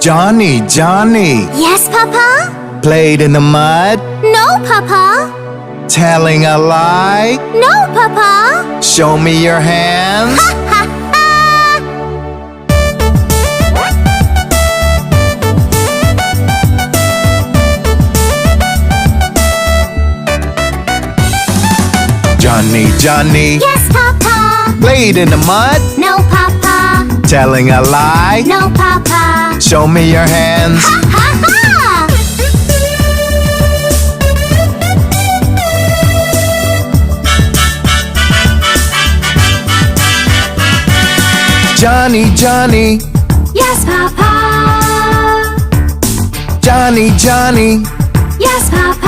Johnny, Johnny, Yes, Papa? played in the mud, No, Papa. telling a lie. No, Papa. Show me your hands. Ha ha! Johnny, Johnny, Yes, Papa. played in the mud, No, Papa. telling a lie. No, Papa. Show me your hands. Ha ha ha! Johnny, Johnny, Yes, Papa. Johnny, Johnny, Yes, Papa.